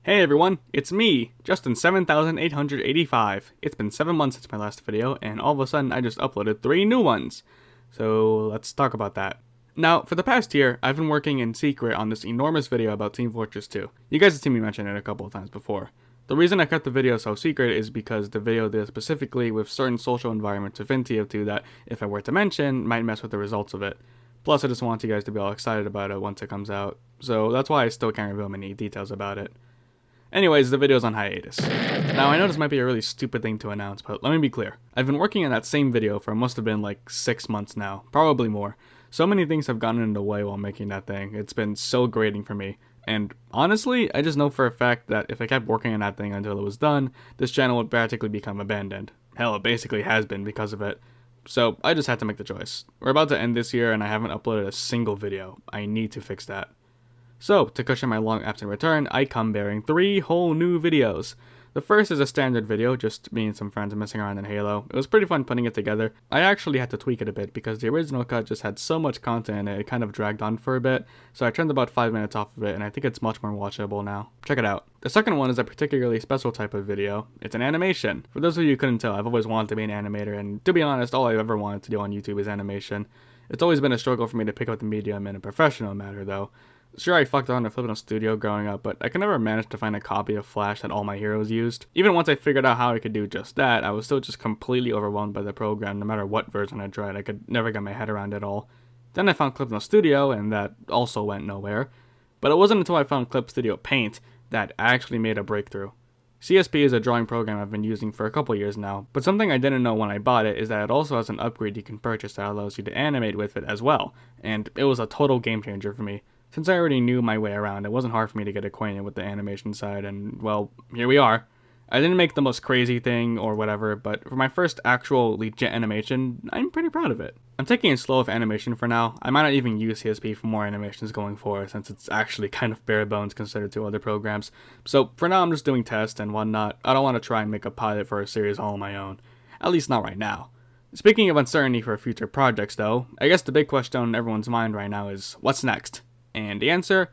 Hey everyone, it's me, Justin7885. It's been 7 months since my last video, and all of a sudden I just uploaded 3 new ones. So let's talk about that. Now, for the past year, I've been working in secret on this enormous video about Team Fortress 2. You guys have seen me mention it a couple of times before. The reason I kept the video so secret is because the video deals specifically with certain social environments within TF2 that, if I were to mention, might mess with the results of it. Plus, I just want you guys to be all excited about it once it comes out, so that's why I still can't reveal many details about it. Anyways, the video's on hiatus. Now, I know this might be a really stupid thing to announce, but let me be clear. I've been working on that same video for must have been like 6 months now, probably more. So many things have gotten in the way while making that thing. It's been so grating for me. And honestly, I just know for a fact that if I kept working on that thing until it was done, this channel would practically become abandoned. Hell, it basically has been because of it. So I just had to make the choice. We're about to end this year and I haven't uploaded a single video. I need to fix that. So, to cushion my long absent return, I come bearing 3 whole new videos. The first is a standard video, just me and some friends messing around in Halo. It was pretty fun putting it together. I actually had to tweak it a bit because the original cut just had so much content in it, it kind of dragged on for a bit, so I trimmed about 5 minutes off of it and I think it's much more watchable now. Check it out. The second one is a particularly special type of video. It's an animation. For those of you who couldn't tell, I've always wanted to be an animator, and to be honest, all I've ever wanted to do on YouTube is animation. It's always been a struggle for me to pick up the medium in a professional manner though. Sure, I fucked around in Flippin' Studio growing up, but I could never manage to find a copy of Flash that all my heroes used. Even once I figured out how I could do just that, I was still just completely overwhelmed by the program no matter what version I tried. I could never get my head around it all. Then I found Flippin' Studio, and that also went nowhere. But it wasn't until I found Clip Studio Paint that I actually made a breakthrough. CSP is a drawing program I've been using for a couple years now, but something I didn't know when I bought it is that it also has an upgrade you can purchase that allows you to animate with it as well, and it was a total game changer for me. Since I already knew my way around, it wasn't hard for me to get acquainted with the animation side, and, well, here we are. I didn't make the most crazy thing or whatever, but for my first actual legit animation, I'm pretty proud of it. I'm taking it slow with animation for now. I might not even use CSP for more animations going forward, since it's actually kind of bare bones considered to other programs. So for now, I'm just doing tests and whatnot. I don't want to try and make a pilot for a series all on my own. At least not right now. Speaking of uncertainty for future projects though, I guess the big question on everyone's mind right now is, what's next? And the answer?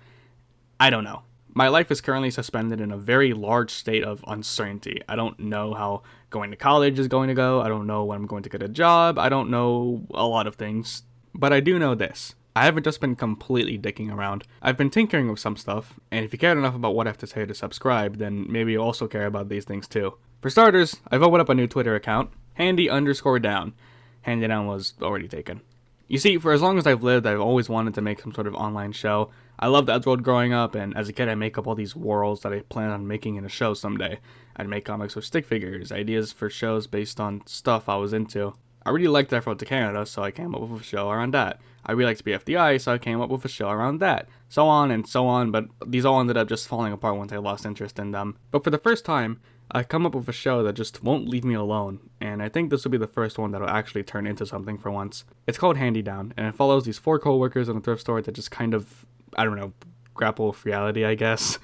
I don't know. My life is currently suspended in a very large state of uncertainty. I don't know how going to college is going to go. I don't know when I'm going to get a job. I don't know a lot of things. But I do know this. I haven't just been completely dicking around. I've been tinkering with some stuff, and if you cared enough about what I have to say to subscribe, then maybe you also care about these things too. For starters, I've opened up a new Twitter account, handy_down. Handy down was already taken. You see, for as long as I've lived, I've always wanted to make some sort of online show. I loved Edgeworld growing up, and as a kid I make up all these worlds that I plan on making in a show someday. I'd make comics with stick figures, ideas for shows based on stuff I was into. I really liked Airfloat to Canada, so I came up with a show around that. I really liked BFDI, so I came up with a show around that. So on and so on, but these all ended up just falling apart once I lost interest in them. But for the first time, I've come up with a show that just won't leave me alone, and I think this will be the first one that'll actually turn into something for once. It's called Handy Down, and it follows these 4 co-workers in a thrift store that just kind of, I don't know, grapple with reality, I guess.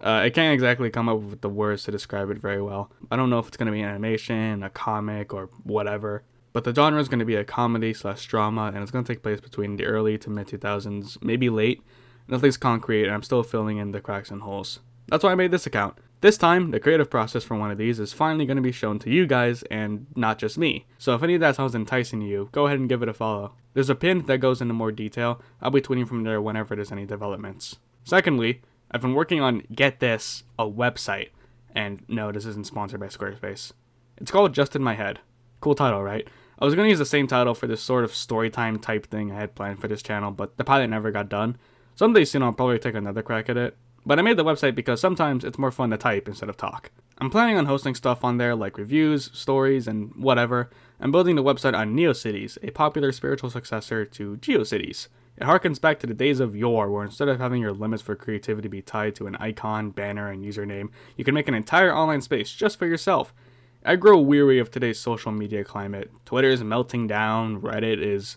I can't exactly come up with the words to describe it very well. I don't know if it's going to be an animation, a comic, or whatever, but the genre is going to be a comedy/drama, and it's going to take place between the early to mid-2000s, maybe late. Nothing's concrete, and I'm still filling in the cracks and holes. That's why I made this account. This time, the creative process for one of these is finally going to be shown to you guys, and not just me. So if any of that sounds enticing to you, go ahead and give it a follow. There's a pin that goes into more detail. I'll be tweeting from there whenever there's any developments. Secondly, I've been working on, get this, a website. And no, this isn't sponsored by Squarespace. It's called Just In My Head. Cool title, right? I was going to use the same title for this sort of storytime type thing I had planned for this channel, but the pilot never got done. Someday soon I'll probably take another crack at it. But I made the website because sometimes it's more fun to type instead of talk. I'm planning on hosting stuff on there like reviews, stories, and whatever. I'm building the website on Neocities, a popular spiritual successor to GeoCities. It harkens back to the days of yore, where instead of having your limits for creativity be tied to an icon, banner, and username, you can make an entire online space just for yourself. I grow weary of today's social media climate. Twitter is melting down, Reddit.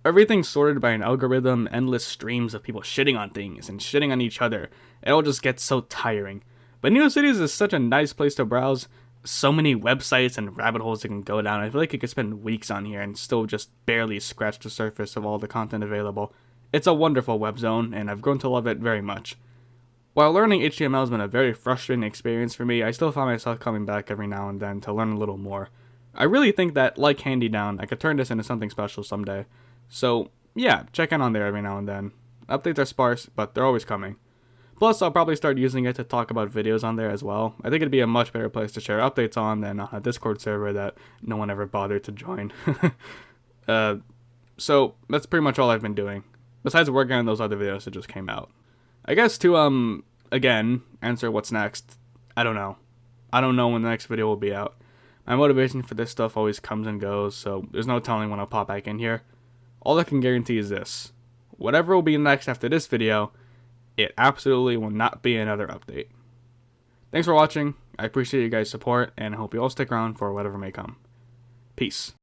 Everything's sorted by an algorithm, endless streams of people shitting on things and shitting on each other. It all just gets so tiring. But Neocities is such a nice place to browse. So many websites and rabbit holes you can go down. I feel like you could spend weeks on here and still just barely scratch the surface of all the content available. It's a wonderful web zone, and I've grown to love it very much. While learning HTML has been a very frustrating experience for me, I still find myself coming back every now and then to learn a little more. I really think that, like Handy Down, I could turn this into something special someday. So, yeah, check in on there every now and then. Updates are sparse, but they're always coming. Plus, I'll probably start using it to talk about videos on there as well. I think it'd be a much better place to share updates on than on a Discord server that no one ever bothered to join. So, that's pretty much all I've been doing. Besides working on those other videos that just came out. I guess to, again, answer what's next, I don't know. I don't know when the next video will be out. My motivation for this stuff always comes and goes, so there's no telling when I'll pop back in here. All I can guarantee is this. Whatever will be next after this video, it absolutely will not be another update. Thanks for watching. I appreciate you guys' support, and I hope you all stick around for whatever may come. Peace.